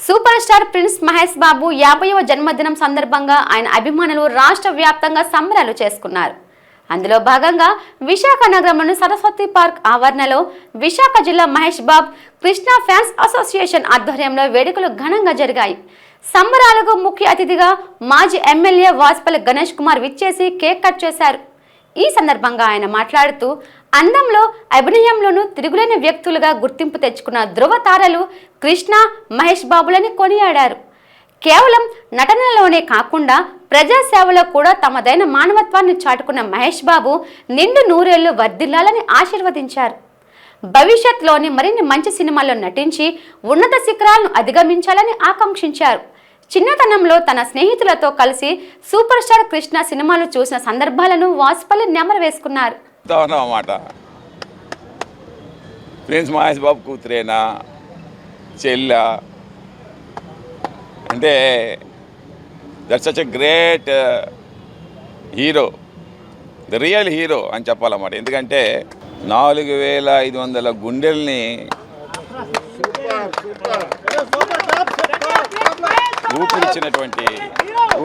Super star prince Mahesh Babu 50వ జన్మదినం సందర్భంగా ఆయన అభిమానులు రాష్ట్ర వ్యాప్తంగా సంబరాలు చేసుకున్నారు. అందులో భాగంగా విశాఖ నగరంలోని సరస్వతి పార్క్ ఆవరణలో విశాఖ జిల్లా మహేష్ బాబు కృష్ణా ఫ్యాన్స్ అసోసియేషన్ ఆధ్వర్యంలో వేడుకలు ఘనంగా జరిగాయి. సంబరాలకు ముఖ్య అతిథిగా మాజీ ఎమ్మెల్యే వాజ్పల్లి గణేష్ కుమార్ విచ్చేసి కేక్ కట్ చేశారు. ఈ సందర్భంగా ఆయన మాట్లాడుతూ అందంలో అభినయంలోనూ తిరుగులేని వ్యక్తులుగా గుర్తింపు తెచ్చుకున్న ధృవ తారలు కృష్ణ మహేష్ బాబులని కొనియాడారు. కేవలం నటనలోనే కాకుండా ప్రజాసేవలో కూడా తమదైన మానవత్వాన్ని చాటుకున్న మహేష్ బాబు నిండు నూరేళ్లు వర్ధిల్లాలని ఆశీర్వదించారు. భవిష్యత్తులోని మరిన్ని మంచి సినిమాల్లో నటించి ఉన్నత శిఖరాలను అధిగమించాలని ఆకాంక్షించారు. చిన్నతనంలో తన స్నేహితులతో కలిసి సూపర్ స్టార్ కృష్ణ సినిమాలు చూసిన సందర్భాలను వాజ్పల్లి నెమరు వేసుకున్నారు. ప్రిన్స్ మహేష్ బాబు కూతురేనా చెల్ల అంటే that's such a great hero, the real hero అని చెప్పాలన్నమాట. ఎందుకంటే 4500 గుండెల్ని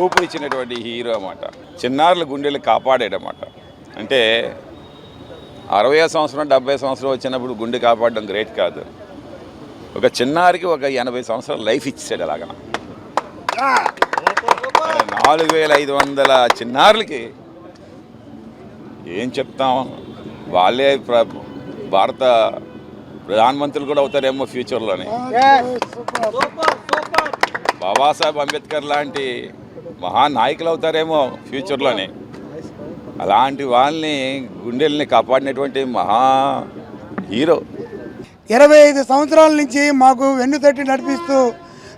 ఊపిరిచ్చినటువంటి హీరో అన్నమాట. చిన్నారుల గుండెలు కాపాడాడన్నమాట. అంటే 60 సంవత్సరం 70 సంవత్సరం వచ్చినప్పుడు గుండె కాపాడడం గ్రేట్ కాదు. ఒక చిన్నారికి ఒక 80 సంవత్సరాల లైఫ్ ఇచ్చాడు. అలాగా 4500 చిన్నారులకి ఏం చెప్తాం, వాళ్ళే భారత ప్రధానమంత్రులు కూడా అవుతారేమో ఫ్యూచర్లోనే. బాబాసాహెబ్ అంబేద్కర్ లాంటి మహానాయకులు అవుతారేమో ఫ్యూచర్లోనే. అలాంటి వాళ్ళని గుండెల్ని కాపాడినటువంటి మహా హీరో. 25 సంవత్సరాల నుంచి మాకు వెన్నుతట్టి నడిపిస్తూ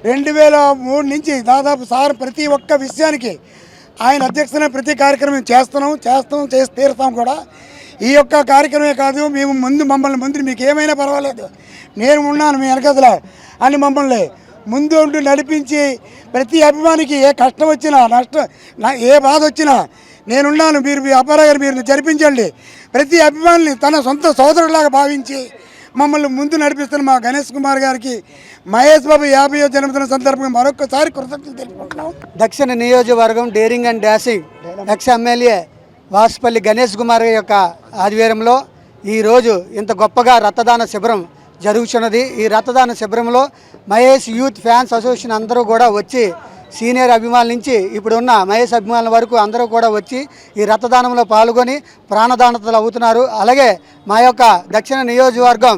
2003 నుంచి దాదాపు సార్ ప్రతి ఒక్క విషయానికి ఆయన అధ్యక్షతన ప్రతి కార్యక్రమం చేసి తీరుతాం కూడా. ఈ యొక్క కార్యక్రమమే కాదు, మేము మమ్మల్ని మీకు ఏమైనా పర్వాలేదు, నేను ఉన్నాను మీ వెనకదలా అని మమ్మల్ని ముందు ఉంటూ నడిపించి ప్రతి అభిమానికి ఏ కష్టం వచ్చినా ఏ బాధ వచ్చినా నేనున్నాను, మీరు మీ అపారగారు మీరు జరిపించండి, ప్రతి అభిమానిని తన సొంత సోదరులాగా భావించి మమ్మల్ని ముందు నడిపిస్తున్న మా గణేష్ కుమార్ గారికి మహేష్ బాబు 50వ జన్మదిన సందర్భంగా మరొకసారి కృతజ్ఞతలు తెలుపుకుంటున్నాం. దక్షిణ నియోజకవర్గం daring and dashing ex MLA Vasupalli Ganesh Kumar యొక్క ఆధ్వర్యంలో ఈరోజు ఇంత గొప్పగా రక్తదాన శిబిరం జరుగుతున్నది. ఈ రక్తదాన శిబిరంలో మహేష్ యూత్ ఫ్యాన్స్ అసోసియేషన్ అందరూ కూడా వచ్చి, సీనియర్ అభిమానుల నుంచి ఇప్పుడున్న మహేష్ అభిమానుల వరకు అందరూ కూడా వచ్చి ఈ రక్తదానంలో పాల్గొని ప్రాణదానతలు అవుతున్నారు. అలాగే మా యొక్క దక్షిణ నియోజకవర్గం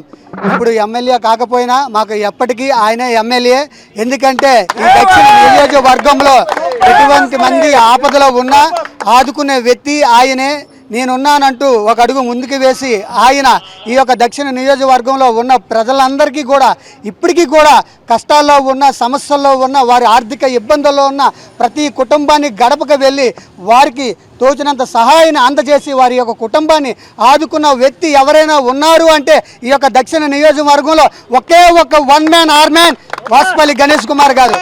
ఇప్పుడు ఎమ్మెల్యే కాకపోయినా మాకు ఎప్పటికీ ఆయనే ఎమ్మెల్యే. ఎందుకంటే ఈ దక్షిణ నియోజకవర్గంలో ఎటువంటి మంది ఆపదలో ఉన్నా ఆదుకునే వ్యక్తి ఆయనే. నేనున్నానంటూ ఒక అడుగు ముందుకు వేసి ఆయన ఈ యొక్క దక్షిణ నియోజకవర్గంలో ఉన్న ప్రజలందరికీ కూడా ఇప్పటికీ కూడా కష్టాల్లో ఉన్న, సమస్యల్లో ఉన్న, వారి ఆర్థిక ఇబ్బందుల్లో ఉన్న ప్రతి కుటుంబాన్ని గడపకు వెళ్ళి వారికి తోచినంత సహాయాన్ని అందజేసి వారి యొక్క కుటుంబాన్ని ఆదుకున్న వ్యక్తి ఎవరైనా ఉన్నారు అంటే ఈ యొక్క దక్షిణ నియోజకవర్గంలో ఒకే ఒక one man army Vasupalli Ganesh Kumar గారు.